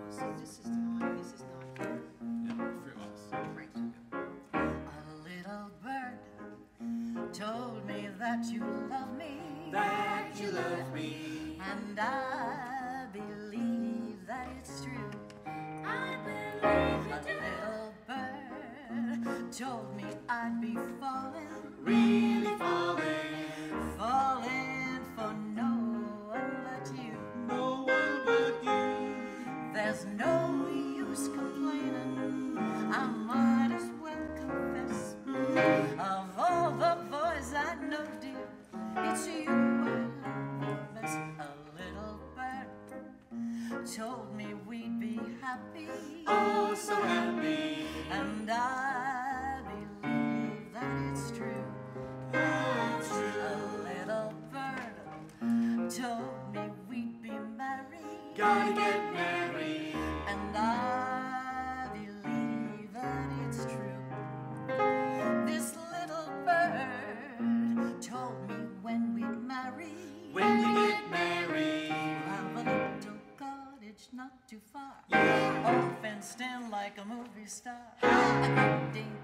So this is not, this is not for, Yeah, for us. right. A little bird told me that you love me, That you love me. and I believe that it's true. I believe A little bird told me I'd be falling, Really falling. falling for no one but you. No one but you. There's no use complaining, I might as well confess. Of all the boys I know, dear, it's you I love the best. A little bird told me we'd be happy, Oh, so happy. and I believe that it's true. That's true. A little bird told me we'd be married, Gotta get married. and I believe that it's true. This little bird told me when we marry, When we get married. we'll have a little cottage not too far, Yeah. all fenced in like a movie star. A great Dane